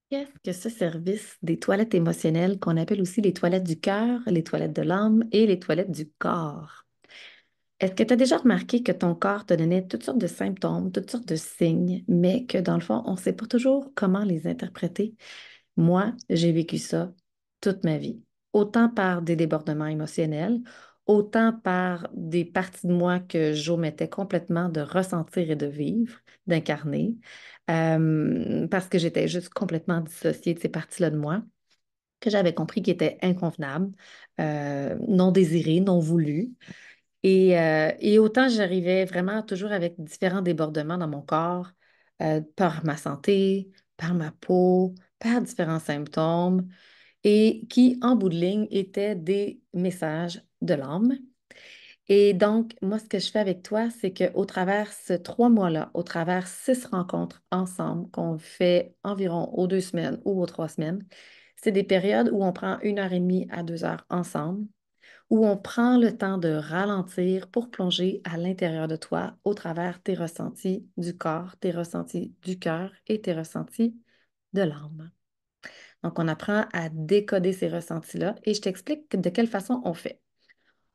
Qu'est-ce que ce service des toilettes émotionnelles qu'on appelle aussi les toilettes du cœur, les toilettes de l'âme et les toilettes du corps? Est-ce que tu as déjà remarqué que ton corps te donnait toutes sortes de symptômes, toutes sortes de signes, mais que dans le fond, on ne sait pas toujours comment les interpréter? Moi, j'ai vécu ça toute ma vie, autant par des débordements émotionnels, autant par des parties de moi que j'omettais complètement de ressentir et de vivre, d'incarner, parce que j'étais juste complètement dissociée de ces parties-là de moi, que j'avais compris qui étaient inconvenables, non désirées, non voulues. Et autant j'arrivais vraiment toujours avec différents débordements dans mon corps, par ma santé, par ma peau, par différents symptômes, et qui, en bout de ligne, étaient des messages de l'âme. Et donc, moi, ce que je fais avec toi, c'est qu'au travers ces 3 mois-là, au travers 6 rencontres ensemble qu'on fait environ aux 2 semaines ou aux 3 semaines, c'est des périodes où on prend 1 heure et demie à 2 heures ensemble, où on prend le temps de ralentir pour plonger à l'intérieur de toi au travers tes ressentis du corps, tes ressentis du cœur et tes ressentis de l'âme. Donc, on apprend à décoder ces ressentis-là et je t'explique de quelle façon on fait.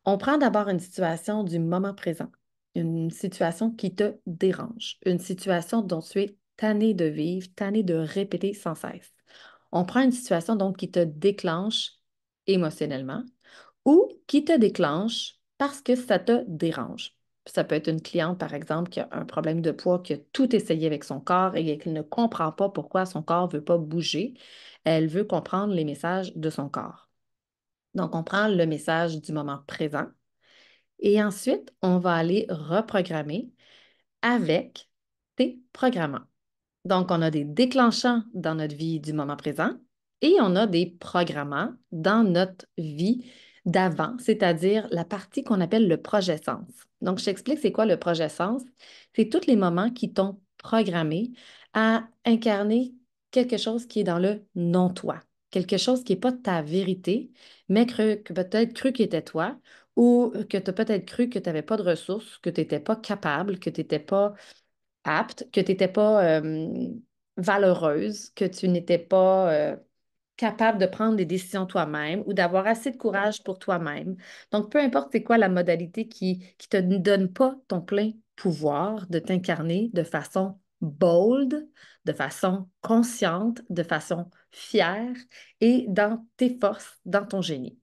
On prend d'abord une situation du moment présent, une situation qui te dérange, une situation dont tu es tanné de vivre, tanné de répéter sans cesse. On prend une situation donc qui te déclenche émotionnellement ou qui te déclenche parce que ça te dérange. Ça peut être une cliente, par exemple, qui a un problème de poids, qui a tout essayé avec son corps et qui ne comprend pas pourquoi son corps ne veut pas bouger. Elle veut comprendre les messages de son corps. Donc, on prend le message du moment présent et ensuite, on va aller reprogrammer avec tes programmants. Donc, on a des déclenchants dans notre vie du moment présent et on a des programmants dans notre vie d'avant, c'est-à-dire la partie qu'on appelle le projet sens. Donc, je t'explique c'est quoi le projet sens. C'est tous les moments qui t'ont programmé à incarner quelque chose qui est dans le non-toi, quelque chose qui n'est pas ta vérité, mais que peut-être cru qu'il était toi ou que tu as peut-être cru que tu n'avais pas de ressources, que tu n'étais pas capable, que tu n'étais pas apte, que tu n'étais pas valeureuse, que tu n'étais pas capable de prendre des décisions toi-même ou d'avoir assez de courage pour toi-même. Donc, peu importe c'est quoi la modalité qui te donne pas ton plein pouvoir de t'incarner de façon bold, de façon consciente, de façon fière et dans tes forces, dans ton génie.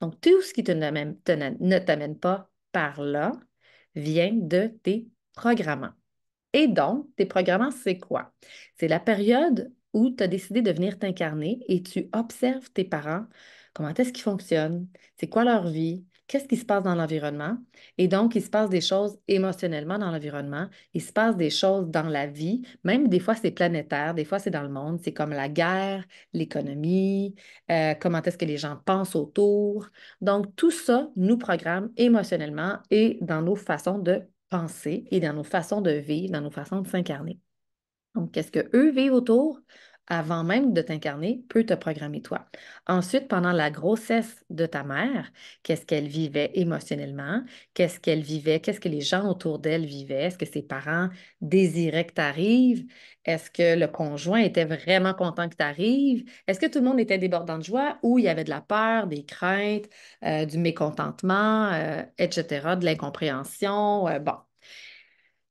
Donc, tout ce qui ne t'amène pas par là vient de tes programmants. Et donc, tes programmants, c'est quoi? C'est la période où tu as décidé de venir t'incarner et tu observes tes parents, comment est-ce qu'ils fonctionnent, c'est quoi leur vie, qu'est-ce qui se passe dans l'environnement. Et donc, il se passe des choses émotionnellement dans l'environnement, il se passe des choses dans la vie, même des fois c'est planétaire, des fois c'est dans le monde, c'est comme la guerre, l'économie, comment est-ce que les gens pensent autour. Donc, tout ça nous programme émotionnellement et dans nos façons de penser et dans nos façons de vivre, dans nos façons de s'incarner. Donc, qu'est-ce que eux vivent autour avant même de t'incarner peut te programmer toi. Ensuite, pendant la grossesse de ta mère, qu'est-ce qu'elle vivait émotionnellement? Qu'est-ce qu'elle vivait? Qu'est-ce que les gens autour d'elle vivaient? Est-ce que ses parents désiraient que tu arrives? Est-ce que le conjoint était vraiment content que tu arrives? Est-ce que tout le monde était débordant de joie ou il y avait de la peur, des craintes, du mécontentement, etc., de l'incompréhension? Bon.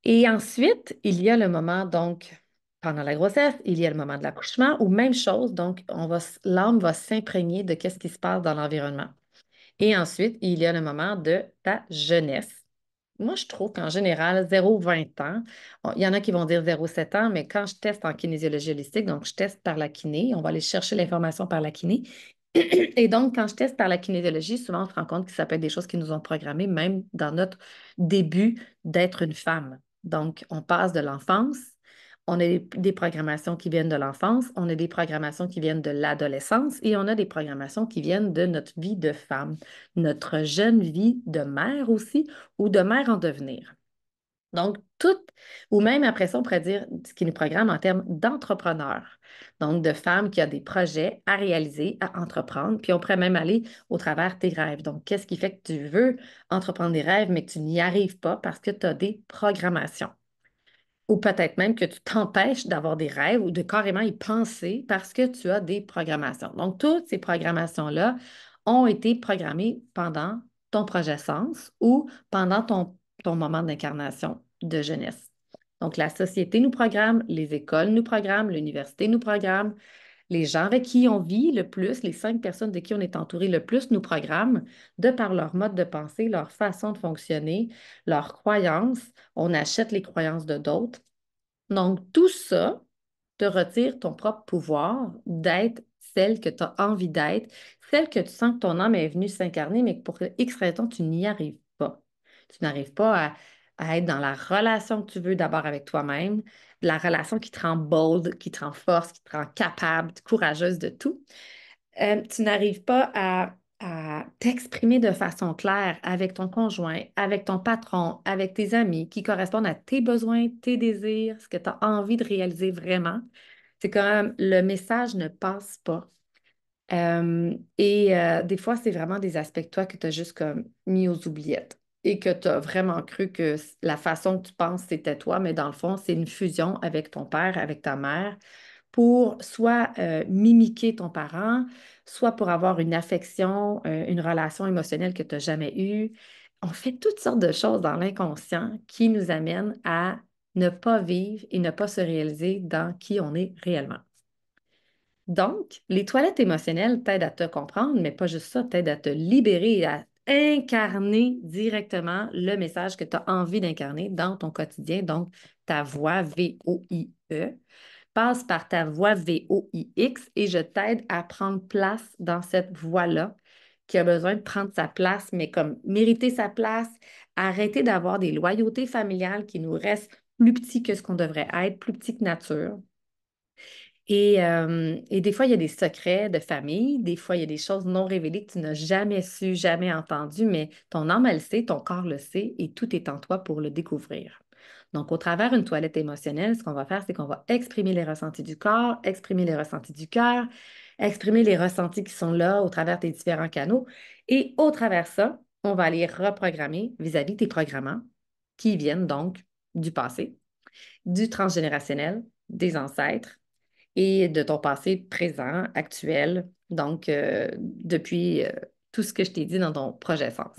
Et ensuite, il y a le moment, donc, pendant la grossesse, il y a le moment de l'accouchement, ou même chose, donc, l'âme va s'imprégner de qu'est-ce qui se passe dans l'environnement. Et ensuite, il y a le moment de ta jeunesse. Moi, je trouve qu'en général, 0-20 ans, il y en a qui vont dire 0-7 ans, mais quand je teste en kinésiologie holistique, donc je teste par la kiné, on va aller chercher l'information par la kiné. Et donc, quand je teste par la kinésiologie, souvent, on se rend compte que ça peut être des choses qui nous ont programmées, même dans notre début d'être une femme. Donc, on passe de l'enfance, on a des programmations qui viennent de l'enfance, on a des programmations qui viennent de l'adolescence et on a des programmations qui viennent de notre vie de femme, notre jeune vie de mère aussi ou de mère en devenir. Donc, tout, ou même après ça, on pourrait dire ce qui nous programme en termes d'entrepreneurs. Donc, de femmes qui ont des projets à réaliser, à entreprendre. Puis, on pourrait même aller au travers tes rêves. Donc, qu'est-ce qui fait que tu veux entreprendre des rêves, mais que tu n'y arrives pas parce que tu as des programmations. Ou peut-être même que tu t'empêches d'avoir des rêves ou de carrément y penser parce que tu as des programmations. Donc, toutes ces programmations-là ont été programmées pendant ton projet Sens ou pendant ton moment d'incarnation de jeunesse. Donc, la société nous programme, les écoles nous programment, l'université nous programme, les gens avec qui on vit le plus, les 5 personnes de qui on est entouré le plus nous programment de par leur mode de pensée, leur façon de fonctionner, leurs croyances. On achète les croyances de d'autres. Donc, tout ça te retire ton propre pouvoir d'être celle que tu as envie d'être, celle que tu sens que ton âme est venue s'incarner, mais que pour X raison, tu n'y arrives pas. Tu n'arrives pas à être dans la relation que tu veux d'abord avec toi-même, la relation qui te rend bold, qui te rend force, qui te rend capable, courageuse de tout. Tu n'arrives pas à t'exprimer de façon claire avec ton conjoint, avec ton patron, avec tes amis qui correspondent à tes besoins, tes désirs, ce que tu as envie de réaliser vraiment. C'est comme le message ne passe pas. Des fois, c'est vraiment des aspects de toi que tu as juste comme mis aux oubliettes et que tu as vraiment cru que la façon que tu penses, c'était toi, mais dans le fond, c'est une fusion avec ton père, avec ta mère, pour soit mimiquer ton parent, soit pour avoir une affection, une relation émotionnelle que tu n'as jamais eue. On fait toutes sortes de choses dans l'inconscient qui nous amènent à ne pas vivre et ne pas se réaliser dans qui on est réellement. Donc, les toilettes émotionnelles t'aident à te comprendre, mais pas juste ça, t'aident à te libérer et à incarner directement le message que tu as envie d'incarner dans ton quotidien. Donc, ta voix VOIE passe par ta voix VOIX et je t'aide à prendre place dans cette voie-là qui a besoin de prendre sa place, mais comme mériter sa place, arrêter d'avoir des loyautés familiales qui nous restent plus petits que ce qu'on devrait être, plus petits que nature. Et des fois, il y a des secrets de famille, des fois, il y a des choses non révélées que tu n'as jamais su, jamais entendues, mais ton âme, elle le sait, ton corps le sait, et tout est en toi pour le découvrir. Donc, au travers d'une toilette émotionnelle, ce qu'on va faire, c'est qu'on va exprimer les ressentis du corps, exprimer les ressentis du cœur, exprimer les ressentis qui sont là au travers tes différents canaux. Et au travers ça, on va aller reprogrammer vis-à-vis tes programmants qui viennent donc du passé, du transgénérationnel, des ancêtres et de ton passé présent, actuel, donc depuis tout ce que je t'ai dit dans ton projet Sens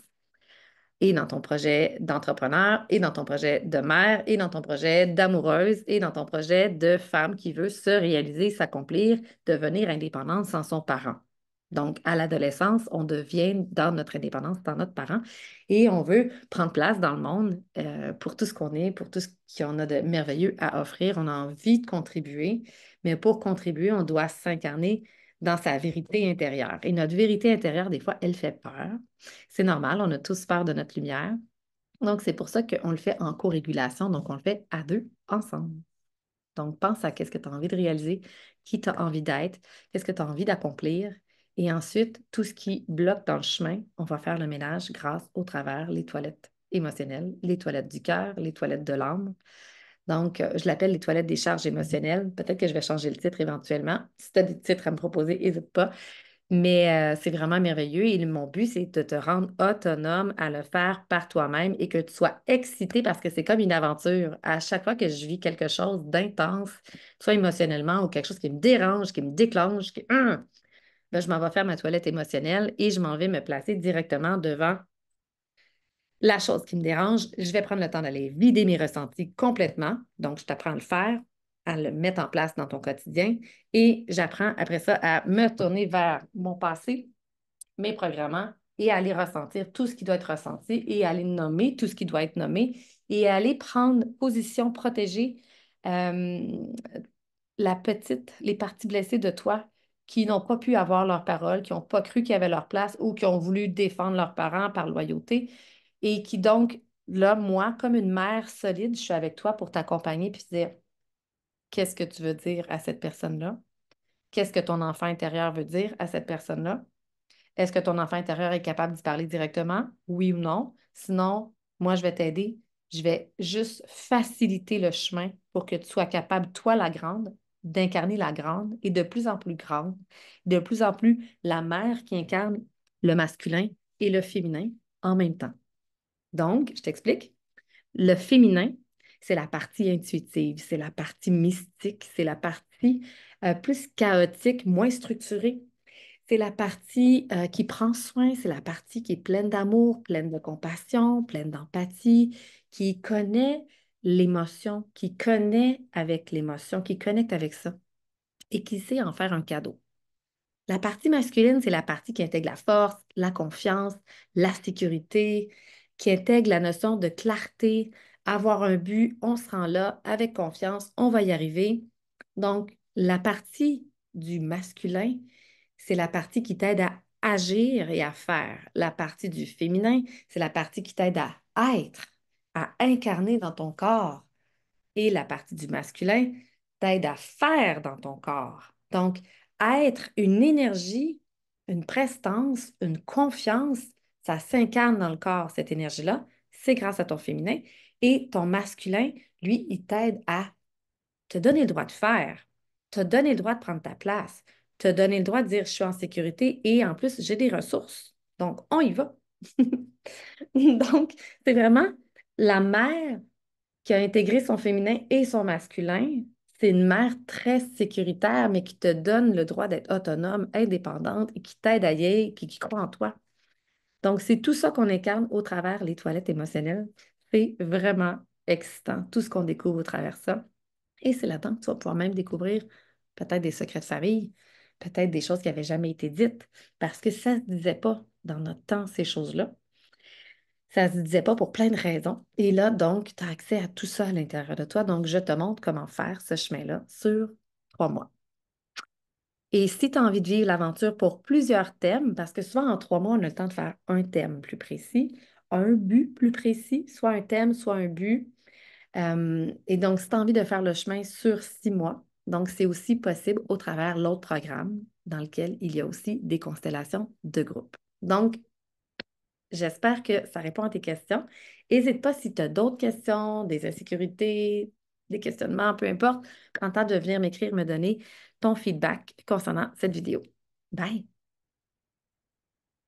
et dans ton projet d'entrepreneur, et dans ton projet de mère, et dans ton projet d'amoureuse, et dans ton projet de femme qui veut se réaliser, s'accomplir, devenir indépendante sans son parent. Donc, à l'adolescence, on devient dans notre indépendance, dans notre parent, et on veut prendre place dans le monde pour tout ce qu'on est, pour tout ce qu'on a de merveilleux à offrir. On a envie de contribuer, mais pour contribuer, on doit s'incarner dans sa vérité intérieure. Et notre vérité intérieure, des fois, elle fait peur. C'est normal, on a tous peur de notre lumière. Donc, c'est pour ça qu'on le fait en co-régulation. Donc, on le fait à deux, ensemble. Donc, pense à qu'est-ce que tu as envie de réaliser, qui tu as envie d'être, qu'est-ce que tu as envie d'accomplir. Et ensuite, tout ce qui bloque dans le chemin, on va faire le ménage grâce au travers les toilettes émotionnelles, les toilettes du cœur, les toilettes de l'âme. Donc, je l'appelle les toilettes des charges émotionnelles. Peut-être que je vais changer le titre éventuellement. Si tu as des titres à me proposer, n'hésite pas. Mais c'est vraiment merveilleux et mon but, c'est de te rendre autonome à le faire par toi-même et que tu sois excité parce que c'est comme une aventure. À chaque fois que je vis quelque chose d'intense, soit émotionnellement ou quelque chose qui me dérange, qui me déclenche, ben, je m'en vais faire ma toilette émotionnelle et je m'en vais me placer directement devant la chose qui me dérange. Je vais prendre le temps d'aller vider mes ressentis complètement. Donc, je t'apprends à le faire, à le mettre en place dans ton quotidien et j'apprends après ça à me tourner vers mon passé, mes programmants et à aller ressentir tout ce qui doit être ressenti et à aller nommer tout ce qui doit être nommé et à aller prendre position protégée euh, les parties blessées de toi qui n'ont pas pu avoir leur parole, qui n'ont pas cru qu'ils avaient leur place ou qui ont voulu défendre leurs parents par loyauté et qui donc, là, moi, comme une mère solide, je suis avec toi pour t'accompagner puis te dire qu'est-ce que tu veux dire à cette personne-là? Qu'est-ce que ton enfant intérieur veut dire à cette personne-là? Est-ce que ton enfant intérieur est capable d'y parler directement? Oui ou non? Sinon, moi, je vais t'aider. Je vais juste faciliter le chemin pour que tu sois capable, toi, la grande, d'incarner la grande et de plus en plus grande, de plus en plus la mère qui incarne le masculin et le féminin en même temps. Donc, je t'explique. Le féminin, c'est la partie intuitive, c'est la partie mystique, c'est la partie plus chaotique, moins structurée. C'est la partie qui prend soin, c'est la partie qui est pleine d'amour, pleine de compassion, pleine d'empathie, qui connaît l'émotion, qui connaît avec l'émotion, qui connecte avec ça et qui sait en faire un cadeau. La partie masculine, c'est la partie qui intègre la force, la confiance, la sécurité, qui intègre la notion de clarté, avoir un but, on se rend là avec confiance, on va y arriver. Donc, la partie du masculin, c'est la partie qui t'aide à agir et à faire. La partie du féminin, c'est la partie qui t'aide à être, à incarner dans ton corps. Et la partie du masculin t'aide à faire dans ton corps. Donc, être une énergie, une prestance, une confiance, ça s'incarne dans le corps, cette énergie-là. C'est grâce à ton féminin. Et ton masculin, lui, il t'aide à te donner le droit de faire, te donner le droit de prendre ta place, te donner le droit de dire je suis en sécurité et en plus, j'ai des ressources. Donc, on y va. Donc, c'est vraiment la mère qui a intégré son féminin et son masculin. C'est une mère très sécuritaire, mais qui te donne le droit d'être autonome, indépendante et qui t'aide à y aller, puis qui croit en toi. Donc, c'est tout ça qu'on incarne au travers les toilettes émotionnelles. C'est vraiment excitant, tout ce qu'on découvre au travers de ça. Et c'est là-dedans que tu vas pouvoir même découvrir peut-être des secrets de famille, peut-être des choses qui n'avaient jamais été dites, parce que ça ne se disait pas dans notre temps, ces choses-là. Ça ne se disait pas pour plein de raisons. Et là, donc, tu as accès à tout ça à l'intérieur de toi. Donc, je te montre comment faire ce chemin-là sur 3 mois. Et si tu as envie de vivre l'aventure pour plusieurs thèmes, parce que souvent en 3 mois, on a le temps de faire un thème plus précis, un but plus précis, soit un thème, soit un but. Et donc, si tu as envie de faire le chemin sur 6 mois, donc c'est aussi possible au travers l'autre programme dans lequel il y a aussi des constellations de groupe. Donc, j'espère que ça répond à tes questions. N'hésite pas si tu as d'autres questions, des insécurités, des questionnements, peu importe, prends le temps de venir m'écrire, me donner ton feedback concernant cette vidéo. Bye!